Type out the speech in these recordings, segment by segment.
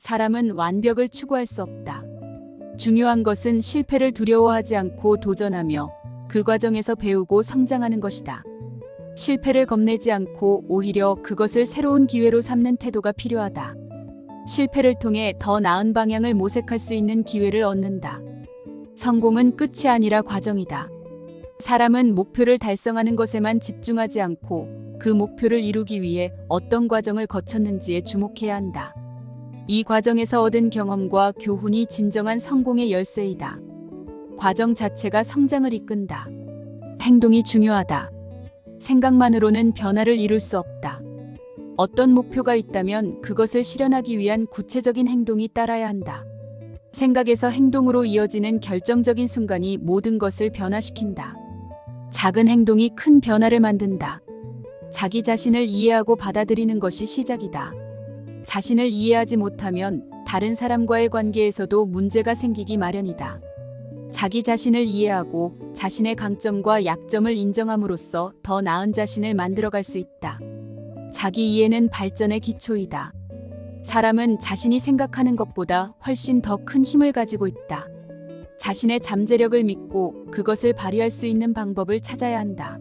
사람은 완벽을 추구할 수 없다. 중요한 것은 실패를 두려워하지 않고 도전하며 그 과정에서 배우고 성장하는 것이다. 실패를 겁내지 않고 오히려 그것을 새로운 기회로 삼는 태도가 필요하다. 실패를 통해 더 나은 방향을 모색할 수 있는 기회를 얻는다. 성공은 끝이 아니라 과정이다. 사람은 목표를 달성하는 것에만 집중하지 않고 그 목표를 이루기 위해 어떤 과정을 거쳤는지에 주목해야 한다. 이 과정에서 얻은 경험과 교훈이 진정한 성공의 열쇠이다. 과정 자체가 성장을 이끈다. 행동이 중요하다. 생각만으로는 변화를 이룰 수 없다. 어떤 목표가 있다면 그것을 실현하기 위한 구체적인 행동이 따라야 한다. 생각에서 행동으로 이어지는 결정적인 순간이 모든 것을 변화시킨다. 작은 행동이 큰 변화를 만든다. 자기 자신을 이해하고 받아들이는 것이 시작이다. 자신을 이해하지 못하면 다른 사람과의 관계에서도 문제가 생기기 마련이다. 자기 자신을 이해하고 자신의 강점과 약점을 인정함으로써 더 나은 자신을 만들어갈 수 있다. 자기 이해는 발전의 기초이다. 사람은 자신이 생각하는 것보다 훨씬 더 큰 힘을 가지고 있다. 자신의 잠재력을 믿고 그것을 발휘할 수 있는 방법을 찾아야 한다.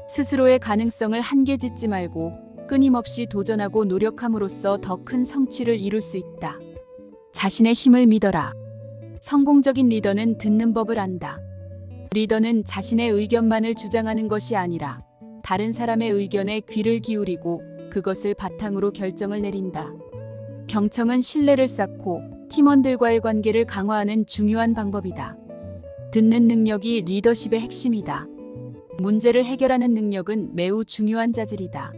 스스로의 가능성을 한계 짓지 말고 끊임없이 도전하고 노력함으로써 더 큰 성취를 이룰 수 있다. 자신의 힘을 믿어라. 성공적인 리더는 듣는 법을 안다. 리더는 자신의 의견만을 주장하는 것이 아니라 다른 사람의 의견에 귀를 기울이고 그것을 바탕으로 결정을 내린다. 경청은 신뢰를 쌓고 팀원들과의 관계를 강화하는 중요한 방법이다. 듣는 능력이 리더십의 핵심이다. 문제를 해결하는 능력은 매우 중요한 자질이다.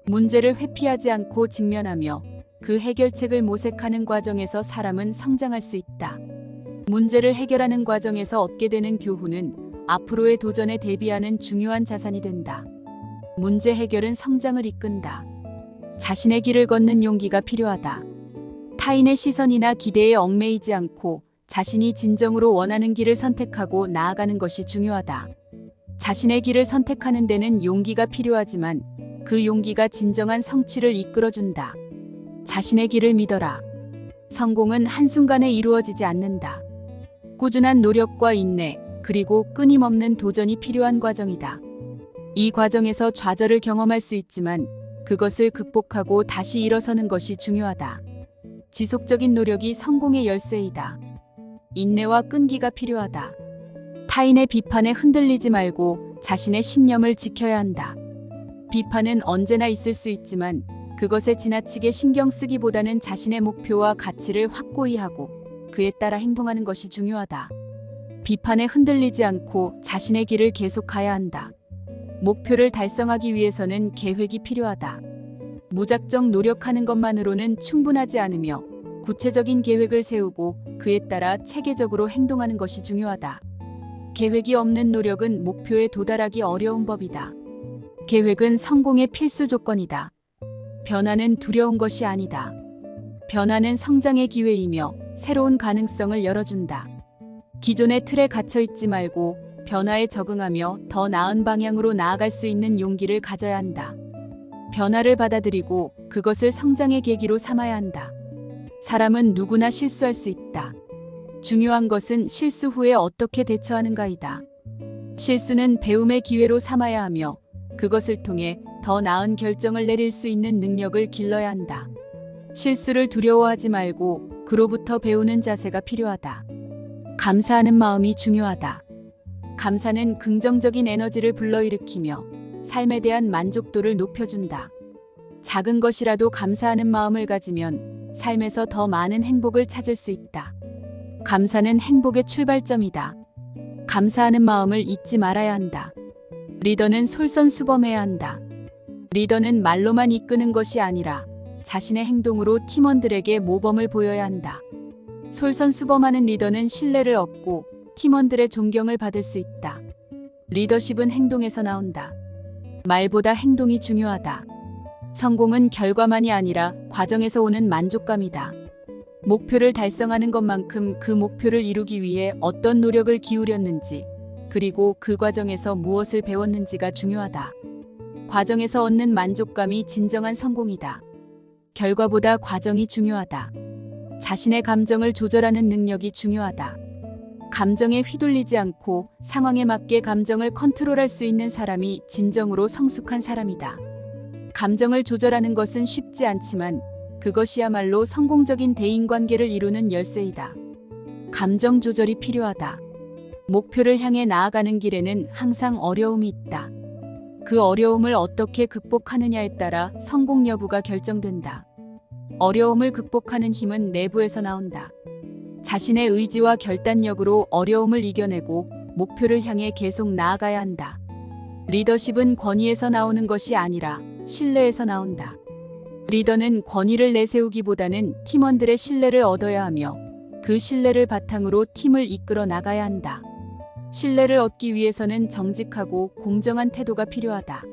문제를 회피하지 않고 직면하며 그 해결책을 모색하는 과정에서 사람은 성장할 수 있다. 문제를 해결하는 과정에서 얻게 되는 교훈은 앞으로의 도전에 대비하는 중요한 자산이 된다. 문제 해결은 성장을 이끈다. 자신의 길을 걷는 용기가 필요하다. 타인의 시선이나 기대에 얽매이지 않고 자신이 진정으로 원하는 길을 선택하고 나아가는 것이 중요하다. 자신의 길을 선택하는 데는 용기가 필요하지만 그 용기가 진정한 성취를 이끌어준다. 자신의 길을 믿어라. 성공은 한순간에 이루어지지 않는다. 꾸준한 노력과 인내, 그리고 끊임없는 도전이 필요한 과정이다. 이 과정에서 좌절을 경험할 수 있지만 그것을 극복하고 다시 일어서는 것이 중요하다. 지속적인 노력이 성공의 열쇠이다. 인내와 끈기가 필요하다. 타인의 비판에 흔들리지 말고 자신의 신념을 지켜야 한다. 비판은 언제나 있을 수 있지만 그것에 지나치게 신경 쓰기보다는 자신의 목표와 가치를 확고히 하고 그에 따라 행동하는 것이 중요하다. 비판에 흔들리지 않고 자신의 길을 계속 가야 한다. 목표를 달성하기 위해서는 계획이 필요하다. 무작정 노력하는 것만으로는 충분하지 않으며 구체적인 계획을 세우고 그에 따라 체계적으로 행동하는 것이 중요하다. 계획이 없는 노력은 목표에 도달하기 어려운 법이다. 계획은 성공의 필수 조건이다. 변화는 두려운 것이 아니다. 변화는 성장의 기회이며 새로운 가능성을 열어준다. 기존의 틀에 갇혀 있지 말고 변화에 적응하며 더 나은 방향으로 나아갈 수 있는 용기를 가져야 한다. 변화를 받아들이고 그것을 성장의 계기로 삼아야 한다. 사람은 누구나 실수할 수 있다. 중요한 것은 실수 후에 어떻게 대처하는가이다. 실수는 배움의 기회로 삼아야 하며 그것을 통해 더 나은 결정을 내릴 수 있는 능력을 길러야 한다. 실수를 두려워하지 말고 그로부터 배우는 자세가 필요하다. 감사하는 마음이 중요하다. 감사는 긍정적인 에너지를 불러일으키며 삶에 대한 만족도를 높여준다. 작은 것이라도 감사하는 마음을 가지면 삶에서 더 많은 행복을 찾을 수 있다. 감사는 행복의 출발점이다. 감사하는 마음을 잊지 말아야 한다. 리더는 솔선수범해야 한다. 리더는 말로만 이끄는 것이 아니라 자신의 행동으로 팀원들에게 모범을 보여야 한다. 솔선수범하는 리더는 신뢰를 얻고 팀원들의 존경을 받을 수 있다. 리더십은 행동에서 나온다. 말보다 행동이 중요하다. 성공은 결과만이 아니라 과정에서 오는 만족감이다. 목표를 달성하는 것만큼 그 목표를 이루기 위해 어떤 노력을 기울였는지, 그리고 그 과정에서 무엇을 배웠는지가 중요하다. 과정에서 얻는 만족감이 진정한 성공이다. 결과보다 과정이 중요하다. 자신의 감정을 조절하는 능력이 중요하다. 감정에 휘둘리지 않고 상황에 맞게 감정을 컨트롤할 수 있는 사람이 진정으로 성숙한 사람이다. 감정을 조절하는 것은 쉽지 않지만 그것이야말로 성공적인 대인관계를 이루는 열쇠이다. 감정 조절이 필요하다. 목표를 향해 나아가는 길에는 항상 어려움이 있다. 그 어려움을 어떻게 극복하느냐에 따라 성공 여부가 결정된다. 어려움을 극복하는 힘은 내부에서 나온다. 자신의 의지와 결단력으로 어려움을 이겨내고 목표를 향해 계속 나아가야 한다. 리더십은 권위에서 나오는 것이 아니라 신뢰에서 나온다. 리더는 권위를 내세우기보다는 팀원들의 신뢰를 얻어야 하며 그 신뢰를 바탕으로 팀을 이끌어 나가야 한다. 신뢰를 얻기 위해서는 정직하고 공정한 태도가 필요하다.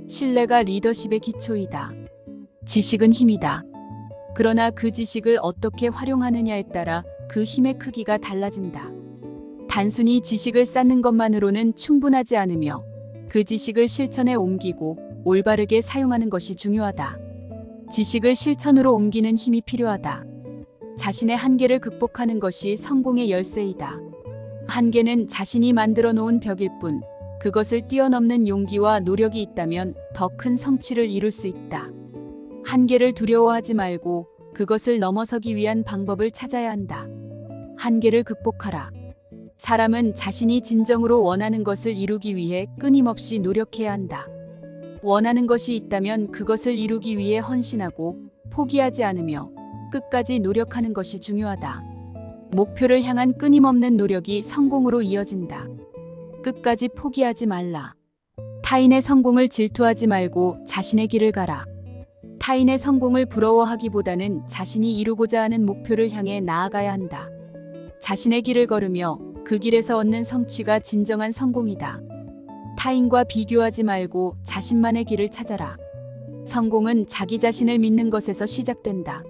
신뢰가 리더십의 기초이다. 지식은 힘이다. 그러나 그 지식을 어떻게 활용하느냐에 따라 그 힘의 크기가 달라진다. 단순히 지식을 쌓는 것만으로는 충분하지 않으며 그 지식을 실천에 옮기고 올바르게 사용하는 것이 중요하다. 지식을 실천으로 옮기는 힘이 필요하다. 자신의 한계를 극복하는 것이 성공의 열쇠이다. 한계는 자신이 만들어 놓은 벽일 뿐 그것을 뛰어넘는 용기와 노력이 있다면 더 큰 성취를 이룰 수 있다. 한계를 두려워하지 말고 그것을 넘어서기 위한 방법을 찾아야 한다. 한계를 극복하라. 사람은 자신이 진정으로 원하는 것을 이루기 위해 끊임없이 노력해야 한다. 원하는 것이 있다면 그것을 이루기 위해 헌신하고 포기하지 않으며 끝까지 노력하는 것이 중요하다. 목표를 향한 끊임없는 노력이 성공으로 이어진다. 끝까지 포기하지 말라. 타인의 성공을 질투하지 말고 자신의 길을 가라. 타인의 성공을 부러워하기보다는 자신이 이루고자 하는 목표를 향해 나아가야 한다. 자신의 길을 걸으며 그 길에서 얻는 성취가 진정한 성공이다. 타인과 비교하지 말고 자신만의 길을 찾아라. 성공은 자기 자신을 믿는 것에서 시작된다.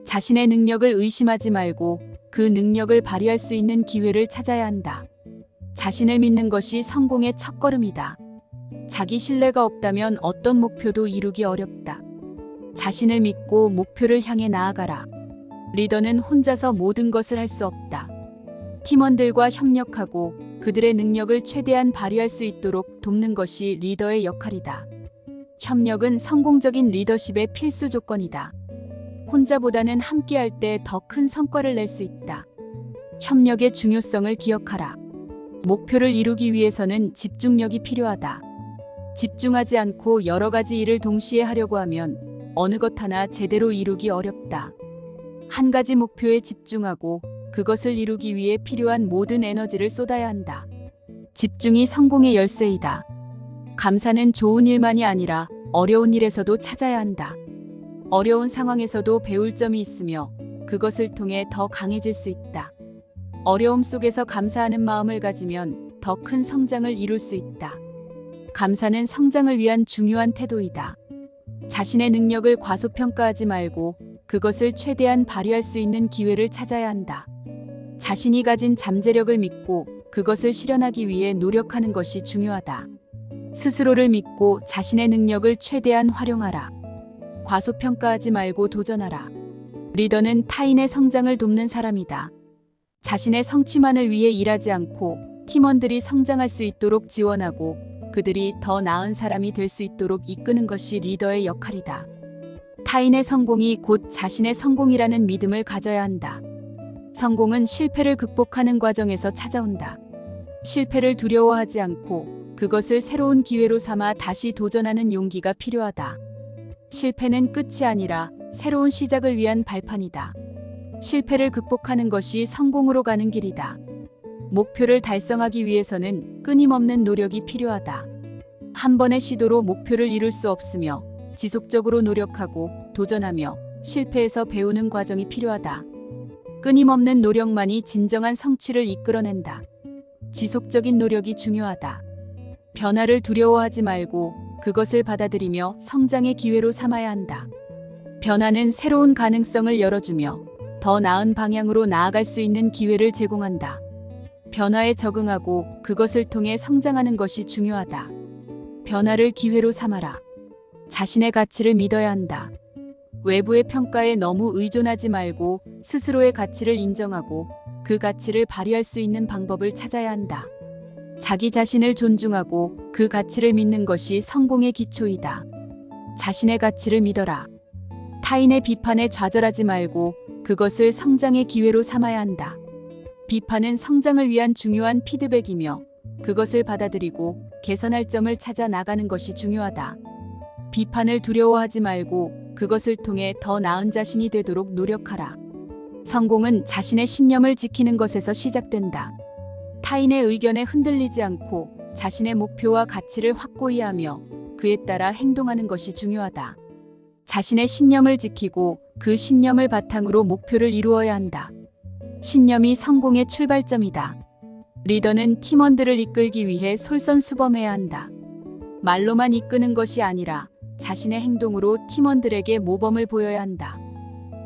자신의 능력을 의심하지 말고 그 능력을 발휘할 수 있는 기회를 찾아야 한다. 자신을 믿는 것이 성공의 첫걸음이다. 자기 신뢰가 없다면 어떤 목표도 이루기 어렵다. 자신을 믿고 목표를 향해 나아가라. 리더는 혼자서 모든 것을 할 수 없다. 팀원들과 협력하고 그들의 능력을 최대한 발휘할 수 있도록 돕는 것이 리더의 역할이다. 협력은 성공적인 리더십의 필수 조건이다. 혼자보다는 함께할 때 더 큰 성과를 낼 수 있다. 협력의 중요성을 기억하라. 목표를 이루기 위해서는 집중력이 필요하다. 집중하지 않고 여러 가지 일을 동시에 하려고 하면 어느 것 하나 제대로 이루기 어렵다. 한 가지 목표에 집중하고 그것을 이루기 위해 필요한 모든 에너지를 쏟아야 한다. 집중이 성공의 열쇠이다. 감사는 좋은 일만이 아니라 어려운 일에서도 찾아야 한다. 어려운 상황에서도 배울 점이 있으며 그것을 통해 더 강해질 수 있다. 어려움 속에서 감사하는 마음을 가지면 더 큰 성장을 이룰 수 있다. 감사는 성장을 위한 중요한 태도이다. 자신의 능력을 과소평가하지 말고 그것을 최대한 발휘할 수 있는 기회를 찾아야 한다. 자신이 가진 잠재력을 믿고 그것을 실현하기 위해 노력하는 것이 중요하다. 스스로를 믿고 자신의 능력을 최대한 활용하라. 과소평가하지 말고 도전하라. 리더는 타인의 성장을 돕는 사람이다. 자신의 성취만을 위해 일하지 않고 팀원들이 성장할 수 있도록 지원하고 그들이 더 나은 사람이 될 수 있도록 이끄는 것이 리더의 역할이다. 타인의 성공이 곧 자신의 성공이라는 믿음을 가져야 한다. 성공은 실패를 극복하는 과정에서 찾아온다. 실패를 두려워하지 않고 그것을 새로운 기회로 삼아 다시 도전하는 용기가 필요하다. 실패는 끝이 아니라 새로운 시작을 위한 발판이다. 실패를 극복하는 것이 성공으로 가는 길이다. 목표를 달성하기 위해서는 끊임없는 노력이 필요하다. 한 번의 시도로 목표를 이룰 수 없으며 지속적으로 노력하고 도전하며 실패에서 배우는 과정이 필요하다. 끊임없는 노력만이 진정한 성취를 이끌어낸다. 지속적인 노력이 중요하다. 변화를 두려워하지 말고 그것을 받아들이며 성장의 기회로 삼아야 한다. 변화는 새로운 가능성을 열어주며 더 나은 방향으로 나아갈 수 있는 기회를 제공한다. 변화에 적응하고 그것을 통해 성장하는 것이 중요하다. 변화를 기회로 삼아라. 자신의 가치를 믿어야 한다. 외부의 평가에 너무 의존하지 말고 스스로의 가치를 인정하고 그 가치를 발휘할 수 있는 방법을 찾아야 한다. 자기 자신을 존중하고 그 가치를 믿는 것이 성공의 기초이다. 자신의 가치를 믿어라. 타인의 비판에 좌절하지 말고 그것을 성장의 기회로 삼아야 한다. 비판은 성장을 위한 중요한 피드백이며 그것을 받아들이고 개선할 점을 찾아 나가는 것이 중요하다. 비판을 두려워하지 말고 그것을 통해 더 나은 자신이 되도록 노력하라. 성공은 자신의 신념을 지키는 것에서 시작된다. 타인의 의견에 흔들리지 않고 자신의 목표와 가치를 확고히 하며 그에 따라 행동하는 것이 중요하다. 자신의 신념을 지키고 그 신념을 바탕으로 목표를 이루어야 한다. 신념이 성공의 출발점이다. 리더는 팀원들을 이끌기 위해 솔선수범해야 한다. 말로만 이끄는 것이 아니라 자신의 행동으로 팀원들에게 모범을 보여야 한다.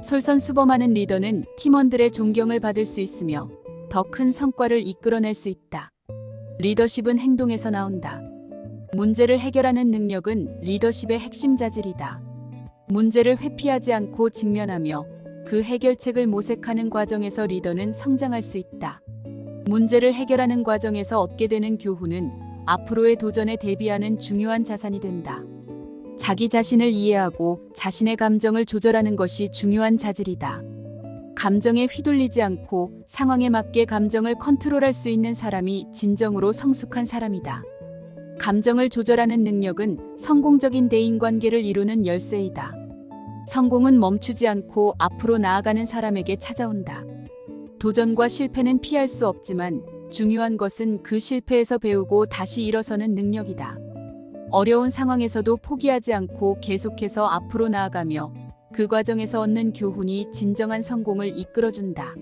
솔선수범하는 리더는 팀원들의 존경을 받을 수 있으며 더 큰 성과를 이끌어낼 수 있다. 리더십은 행동에서 나온다. 문제를 해결하는 능력은 리더십의 핵심 자질이다. 문제를 회피하지 않고 직면하며 그 해결책을 모색하는 과정에서 리더는 성장할 수 있다. 문제를 해결하는 과정에서 얻게 되는 교훈은 앞으로의 도전에 대비하는 중요한 자산이 된다. 자기 자신을 이해하고 자신의 감정을 조절하는 것이 중요한 자질이다. 감정에 휘둘리지 않고 상황에 맞게 감정을 컨트롤할 수 있는 사람이 진정으로 성숙한 사람이다. 감정을 조절하는 능력은 성공적인 대인관계를 이루는 열쇠이다. 성공은 멈추지 않고 앞으로 나아가는 사람에게 찾아온다. 도전과 실패는 피할 수 없지만 중요한 것은 그 실패에서 배우고 다시 일어서는 능력이다. 어려운 상황에서도 포기하지 않고 계속해서 앞으로 나아가며 그 과정에서 얻는 교훈이 진정한 성공을 이끌어준다.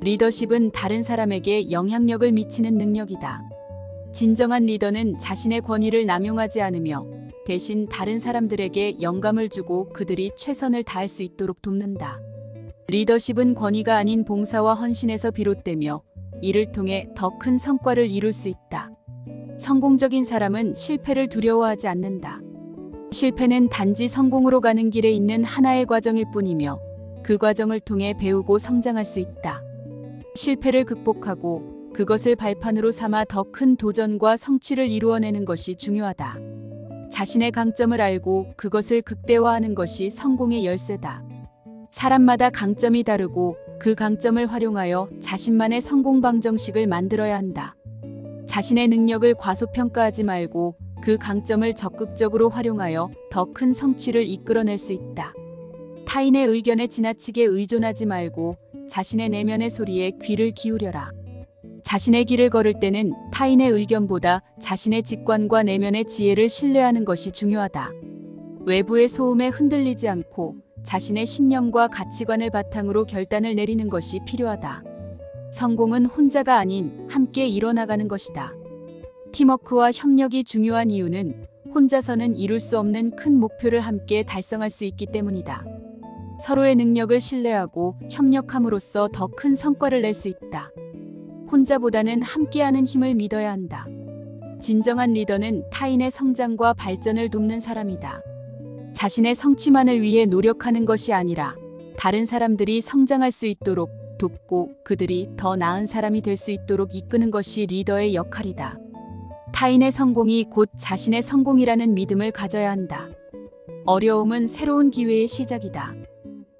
리더십은 다른 사람에게 영향력을 미치는 능력이다. 진정한 리더는 자신의 권위를 남용하지 않으며 대신 다른 사람들에게 영감을 주고 그들이 최선을 다할 수 있도록 돕는다. 리더십은 권위가 아닌 봉사와 헌신에서 비롯되며 이를 통해 더 큰 성과를 이룰 수 있다. 성공적인 사람은 실패를 두려워하지 않는다. 실패는 단지 성공으로 가는 길에 있는 하나의 과정일 뿐이며 그 과정을 통해 배우고 성장할 수 있다. 실패를 극복하고 그것을 발판으로 삼아 더 큰 도전과 성취를 이루어내는 것이 중요하다. 자신의 강점을 알고 그것을 극대화하는 것이 성공의 열쇠다. 사람마다 강점이 다르고 그 강점을 활용하여 자신만의 성공 방정식을 만들어야 한다. 자신의 능력을 과소평가하지 말고 그 강점을 적극적으로 활용하여 더 큰 성취를 이끌어낼 수 있다. 타인의 의견에 지나치게 의존하지 말고 자신의 내면의 소리에 귀를 기울여라. 자신의 길을 걸을 때는 타인의 의견보다 자신의 직관과 내면의 지혜를 신뢰하는 것이 중요하다. 외부의 소음에 흔들리지 않고 자신의 신념과 가치관을 바탕으로 결단을 내리는 것이 필요하다. 성공은 혼자가 아닌 함께 이뤄나가는 것이다. 팀워크와 협력이 중요한 이유는 혼자서는 이룰 수 없는 큰 목표를 함께 달성할 수 있기 때문이다. 서로의 능력을 신뢰하고 협력함으로써 더 큰 성과를 낼 수 있다. 혼자보다는 함께하는 힘을 믿어야 한다. 진정한 리더는 타인의 성장과 발전을 돕는 사람이다. 자신의 성취만을 위해 노력하는 것이 아니라 다른 사람들이 성장할 수 있도록 돕고 그들이 더 나은 사람이 될 수 있도록 이끄는 것이 리더의 역할이다. 타인의 성공이 곧 자신의 성공이라는 믿음을 가져야 한다. 어려움은 새로운 기회의 시작이다.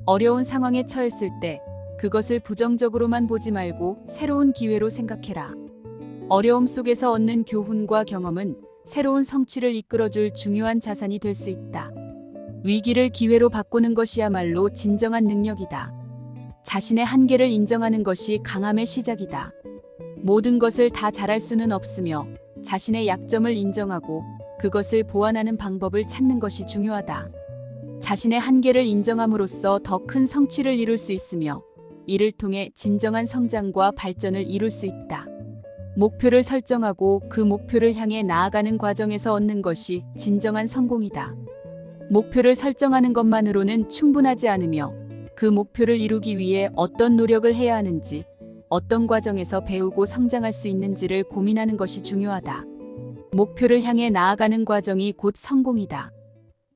어려운 상황에 처했을 때 그것을 부정적으로만 보지 말고 새로운 기회로 생각해라. 어려움 속에서 얻는 교훈과 경험은 새로운 성취를 이끌어줄 중요한 자산이 될 수 있다. 위기를 기회로 바꾸는 것이야말로 진정한 능력이다. 자신의 한계를 인정하는 것이 강함의 시작이다. 모든 것을 다 잘할 수는 없으며 자신의 약점을 인정하고 그것을 보완하는 방법을 찾는 것이 중요하다. 자신의 한계를 인정함으로써 더 큰 성취를 이룰 수 있으며 이를 통해 진정한 성장과 발전을 이룰 수 있다. 목표를 설정하고 그 목표를 향해 나아가는 과정에서 얻는 것이 진정한 성공이다. 목표를 설정하는 것만으로는 충분하지 않으며 그 목표를 이루기 위해 어떤 노력을 해야 하는지, 어떤 과정에서 배우고 성장할 수 있는지를 고민하는 것이 중요하다. 목표를 향해 나아가는 과정이 곧 성공이다.